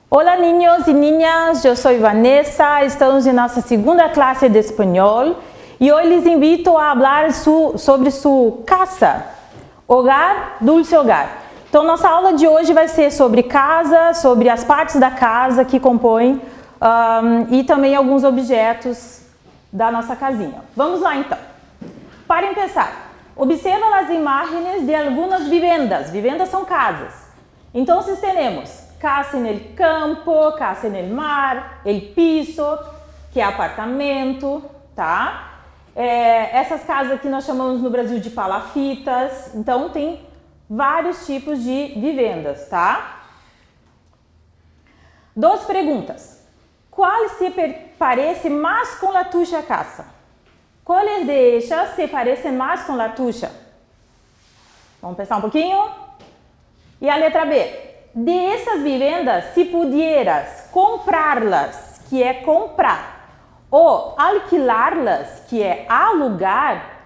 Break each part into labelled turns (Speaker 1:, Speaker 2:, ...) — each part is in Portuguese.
Speaker 1: Hola niños y niñas, yo soy Vanessa, estamos en nuestra segunda clase de español y hoy les invito a hablar sobre su casa, hogar, dulce hogar. Então nossa aula de hoje vai ser sobre casa, sobre as partes da casa que compõem e também alguns objetos da nossa casinha. Vamos lá então. Para começar, observa as imagens de algumas vivendas. Vivendas são casas. Então, temos casa en el campo, casa en el mar, el piso, que é apartamento, tá? Essas casas aqui nós chamamos no Brasil de palafitas. Então, tem vários tipos de vivendas, tá? Duas perguntas. Qual se parece mais com a tua casa? Quais de ellas se parecem mais com a tua? Vamos pensar um pouquinho? E a letra B. De essas vivendas, se pudieras comprá-las, que é comprar, ou alquilá-las, que é alugar,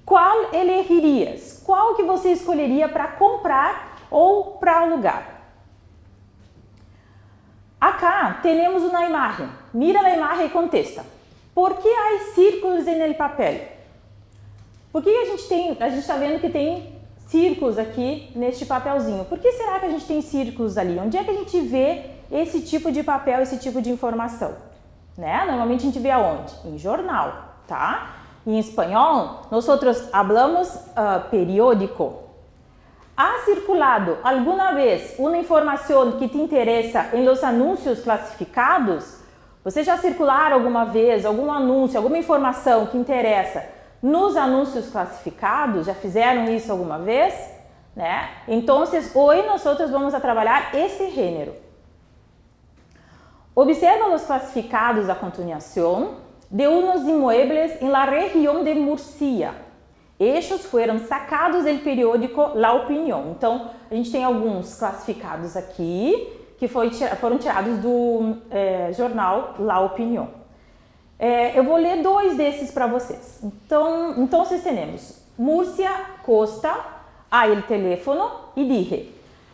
Speaker 1: qual elegirias? Qual que você escolheria para comprar ou para alugar? Acá temos uma imagem. Mira a imagem e contesta. Por que há círculos no papel? Por que a gente está vendo que tem círculos aqui neste papelzinho? Por que será que a gente tem círculos ali? Onde é que a gente vê esse tipo de papel, esse tipo de informação? Né? Normalmente a gente vê aonde? Em jornal, tá? Em espanhol, nós hablamos periódico. ¿Ha circulado alguna vez uma informação que te interessa em los anúncios classificados? Você já circularam alguma vez algum anúncio, alguma informação que interessa nos anúncios classificados? Já fizeram isso alguma vez? Né? Então, hoje nós vamos trabalhar este gênero. Observa os classificados a continuação de unos inmuebles en la região de Murcia. Estes foram sacados do periódico La Opinión. Então, a gente tem alguns classificados aqui que foram tirados do jornal La Opinión. Eu vou ler dois desses para vocês. Então temos Murcia, Costa, el teléfono y dije: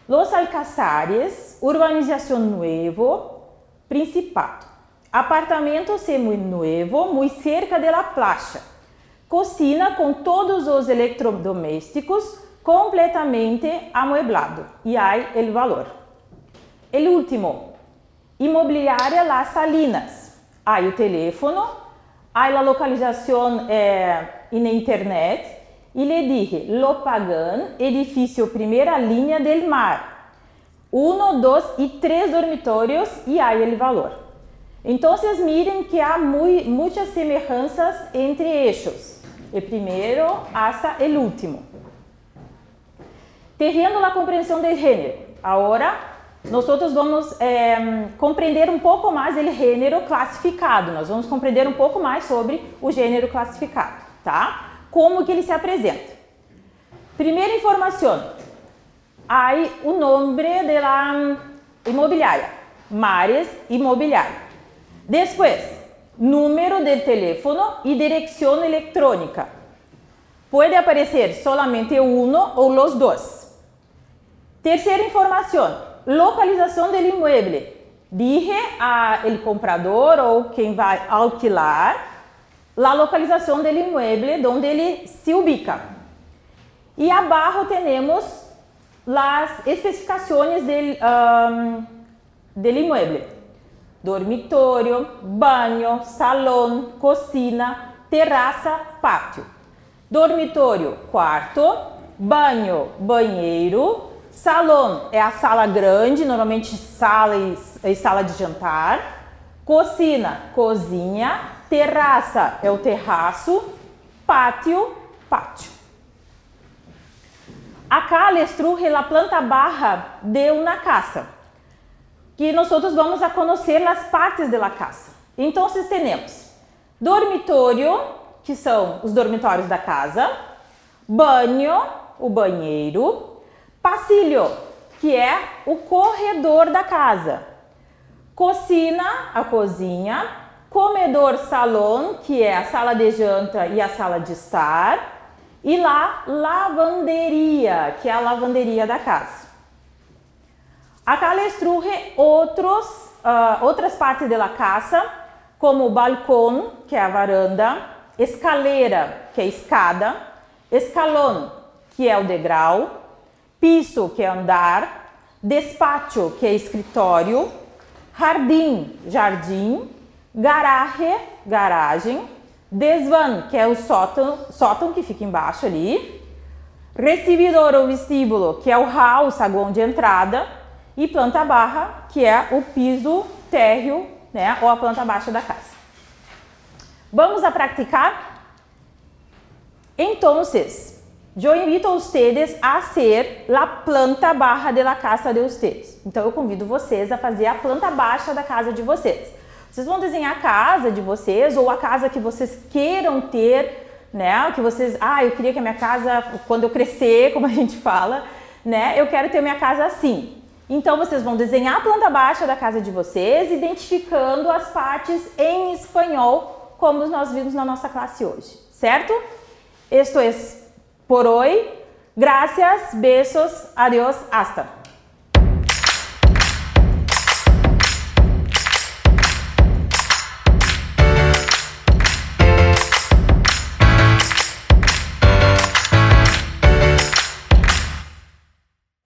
Speaker 1: Los Alcazares, urbanización nuevo, Principado. Apartamento seminuevo, muy cerca de la playa. Cocina com todos os eletrodomésticos completamente amueblado. E hay el valor. El último, Imobiliária Las Salinas. Hay o teléfono, hay la localización en internet y le dije: Lo Pagan, edificio primera línea del mar. 1, 2 y 3 dormitorios y hay el valor. Entonces miren que há muitas semelhanças entre ellos, el primero hasta el último. Teniendo la comprensión del género, ahora nós vamos compreender um pouco mais o gênero classificado. Nós vamos compreender um pouco mais sobre o gênero classificado, tá? Como que ele se apresenta. Primeira informação. Há o nome da imobiliária. Mares Imobiliária. Depois, número de teléfono e direção eletrônica. Pode aparecer solamente uno ou los dos. Terceira informação. Localização do imóvel. Dije ao comprador ou quem vai alquilar a localização do imóvel, onde ele se ubica. E abaixo temos as especificações do imóvel: dormitório, banho, salão, cocina, terraça, pátio. Dormitório, quarto, banho, banheiro. Salão é a sala grande, normalmente sala e sala de jantar. Cocina, cozinha. Terraça é o terraço. Pátio, pátio. Acá les truje la planta baja de uma casa, que nós vamos a conhecer as partes da casa. Então, temos dormitório, que são os dormitórios da casa. Banho, o banheiro. Pasillo, que é o corredor da casa. Cocina, a cozinha. Comedor, salão, que é a sala de janta e a sala de estar. E lá, lavanderia, que é a lavanderia da casa. Acá les truje outras partes da casa, como o balcão, que é a varanda, escaleira, que é a escada, escalão, que é o degrau, piso, que é andar, despacho, que é escritório, jardim, garagem, desván, que é o sótão que fica embaixo ali, recibidor ou vestíbulo, que é o hall, o saguão de entrada, e planta baja, que é o piso térreo, né, ou a planta baixa da casa. Vamos a practicar? Entonces, yo invito a ustedes a hacer la planta baja de la casa de ustedes. Então, eu convido vocês a fazer a planta baixa da casa de vocês. Vocês vão desenhar a casa de vocês ou a casa que vocês queiram ter, né? Que vocês, eu queria que a minha casa, quando eu crescer, como a gente fala, né? Eu quero ter minha casa assim. Então, vocês vão desenhar a planta baixa da casa de vocês, identificando as partes em espanhol, como nós vimos na nossa classe hoje, certo? Esto es por hoy. Gracias, besos, adiós, hasta.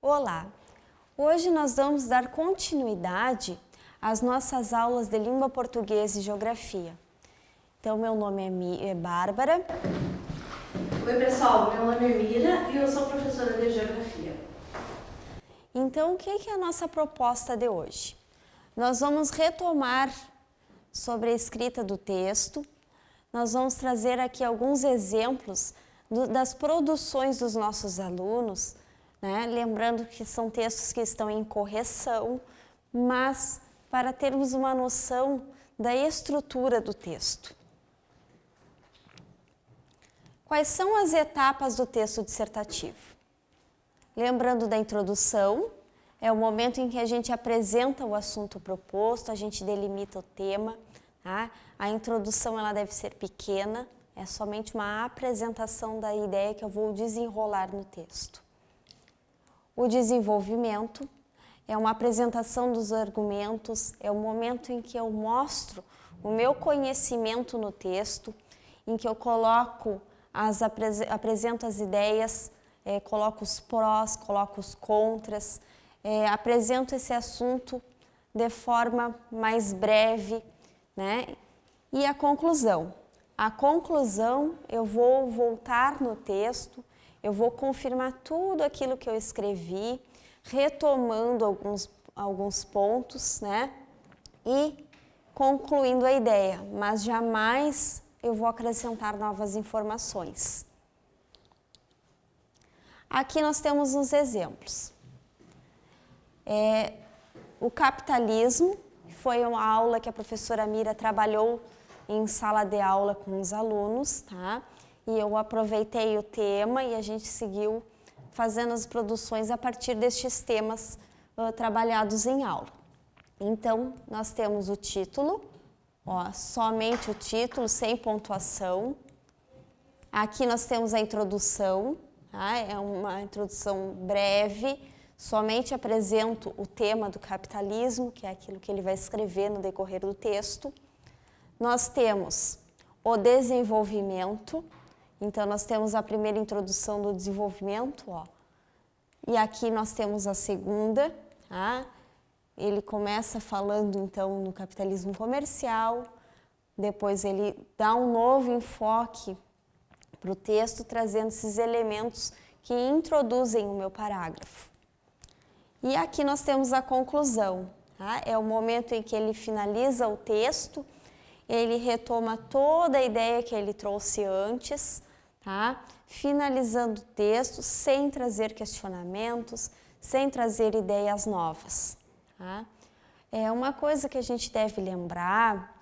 Speaker 2: Olá! Hoje nós vamos dar continuidade às nossas aulas de língua portuguesa e geografia. Então, meu nome é Bárbara.
Speaker 3: Oi, pessoal, meu nome é Mira e eu sou professora de geografia.
Speaker 2: Então, o que é a nossa proposta de hoje? Nós vamos retomar sobre a escrita do texto, nós vamos trazer aqui alguns exemplos das produções dos nossos alunos, né? Lembrando que são textos que estão em correção, mas para termos uma noção da estrutura do texto. Quais são as etapas do texto dissertativo? Lembrando da introdução, é o momento em que a gente apresenta o assunto proposto, a gente delimita o tema, tá? A introdução ela deve ser pequena, é somente uma apresentação da ideia que eu vou desenrolar no texto. O desenvolvimento é uma apresentação dos argumentos, é o momento em que eu mostro o meu conhecimento no texto, em que eu apresento as ideias, coloco os prós, coloco os contras, apresento esse assunto de forma mais breve, né? E a conclusão. A conclusão, eu vou voltar no texto, eu vou confirmar tudo aquilo que eu escrevi, retomando alguns pontos, né? E concluindo a ideia, mas jamais eu vou acrescentar novas informações. Aqui nós temos uns exemplos. O capitalismo foi uma aula que a professora Mira trabalhou em sala de aula com os alunos, tá? E eu aproveitei o tema e a gente seguiu fazendo as produções a partir destes temas trabalhados em aula. Então, nós temos o título, somente o título, sem pontuação. Aqui nós temos a introdução, tá? É uma introdução breve, somente apresento o tema do capitalismo, que é aquilo que ele vai escrever no decorrer do texto. Nós temos o desenvolvimento, então nós temos a primeira introdução do desenvolvimento, e aqui nós temos a segunda, tá? Ele começa falando então no capitalismo comercial, depois ele dá um novo enfoque para o texto, trazendo esses elementos que introduzem o meu parágrafo. E aqui nós temos a conclusão, tá? É o momento em que ele finaliza o texto, ele retoma toda a ideia que ele trouxe antes, tá? Finalizando o texto sem trazer questionamentos, sem trazer ideias novas. Tá? É uma coisa que a gente deve lembrar,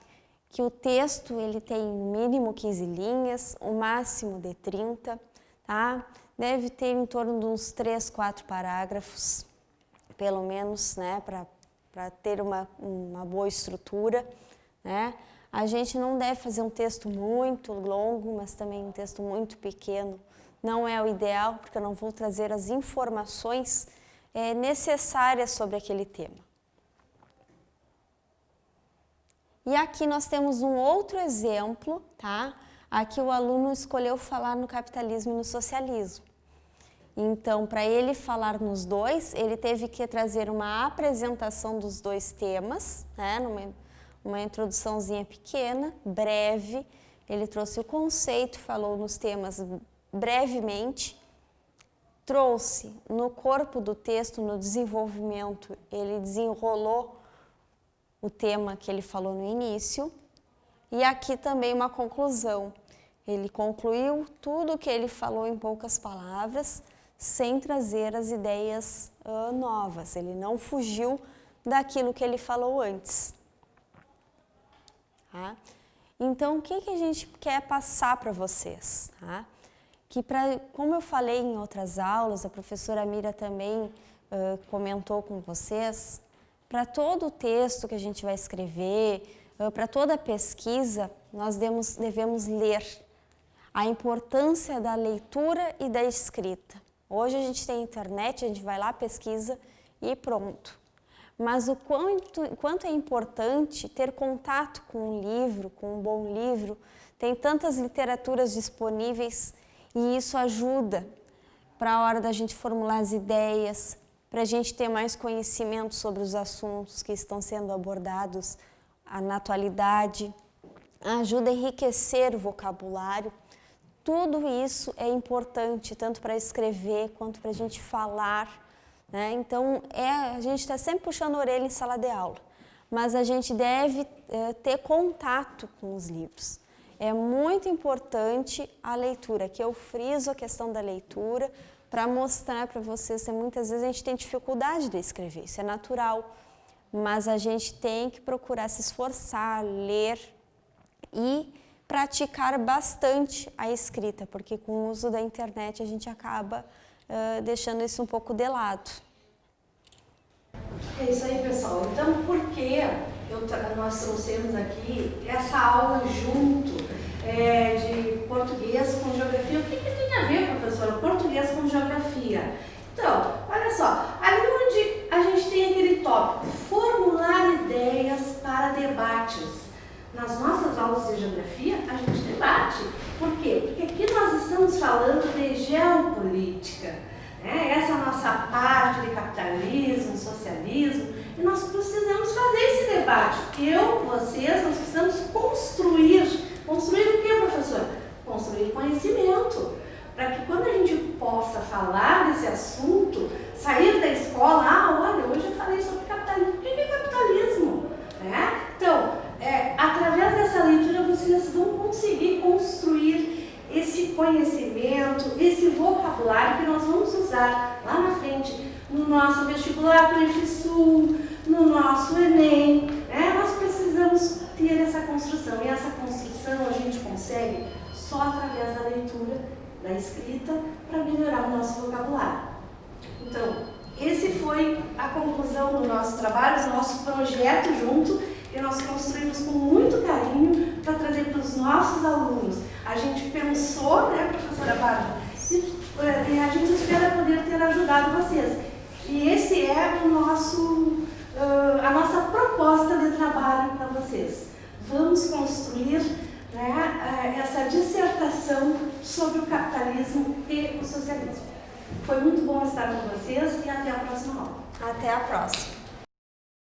Speaker 2: que o texto ele tem no mínimo 15 linhas, o máximo de 30, tá? Deve ter em torno de uns 3, 4 parágrafos, pelo menos, né, para ter uma boa estrutura, né? A gente não deve fazer um texto muito longo, mas também um texto muito pequeno. Não é o ideal, porque eu não vou trazer as informações necessárias sobre aquele tema. E aqui nós temos um outro exemplo, tá? Aqui o aluno escolheu falar no capitalismo e no socialismo. Então, para ele falar nos dois, ele teve que trazer uma apresentação dos dois temas, né? Uma introduçãozinha pequena, breve. Ele trouxe o conceito, falou nos temas brevemente, trouxe no corpo do texto, no desenvolvimento, ele desenrolou o tema que ele falou no início, e aqui também uma conclusão. Ele concluiu tudo o que ele falou em poucas palavras, sem trazer as ideias novas. Ele não fugiu daquilo que ele falou antes. Tá? Então, o que a gente quer passar para vocês? Tá? Que como eu falei em outras aulas, a professora Mira também comentou com vocês, para todo o texto que a gente vai escrever, para toda a pesquisa, nós devemos ler. A importância da leitura e da escrita. Hoje a gente tem internet, a gente vai lá, pesquisa e pronto. Mas o quanto é importante ter contato com um livro, com um bom livro, tem tantas literaturas disponíveis e isso ajuda para a hora da gente formular as ideias, para a gente ter mais conhecimento sobre os assuntos que estão sendo abordados na atualidade, ajuda a enriquecer o vocabulário. Tudo isso é importante, tanto para escrever quanto para a gente falar, né? Então, a gente está sempre puxando a orelha em sala de aula, mas a gente deve ter contato com os livros. É muito importante a leitura, que eu friso a questão da leitura para mostrar para vocês que muitas vezes a gente tem dificuldade de escrever, isso é natural, mas a gente tem que procurar se esforçar, ler e praticar bastante a escrita, porque com o uso da internet a gente acaba deixando isso um pouco de lado.
Speaker 3: É isso aí, pessoal. Então, por que nós trouxemos aqui essa aula junto de português com geografia? O que tem a ver, professora, português com geografia? Então, olha só, ali onde a gente tem aquele tópico, formular ideias para debates. Nas nossas aulas de geografia, a gente debate. Por quê? Porque aqui nós estamos falando de geopolítica, né? Essa é a nossa parte de capitalismo, socialismo, e nós precisamos fazer esse debate. Vocês, nós precisamos construir. Construir o quê, professora? Construir conhecimento. Para que quando a gente possa falar desse assunto, sair da escola, olha, hoje eu falei sobre capitalismo. O que é capitalismo? Né? Então, através dessa leitura vocês vão conseguir construir esse conhecimento, esse vocabulário que nós vamos usar lá na frente, no nosso vestibular para o IFSUL, no nosso Enem. Né? Nós precisamos ter essa construção, e essa construção a gente consegue só através da leitura, da escrita, para melhorar o nosso vocabulário. Então, esse foi a conclusão do nosso trabalho, do nosso projeto junto, que nós construímos com muito carinho para trazer para os nossos alunos. A gente pensou, né, professora Bárbara, e a gente espera poder ter ajudado vocês. E esse é a nossa proposta de trabalho para vocês. Vamos construir, né, essa dissertação sobre o capitalismo e o socialismo. Foi muito bom estar com vocês e até a próxima aula.
Speaker 2: Até a próxima.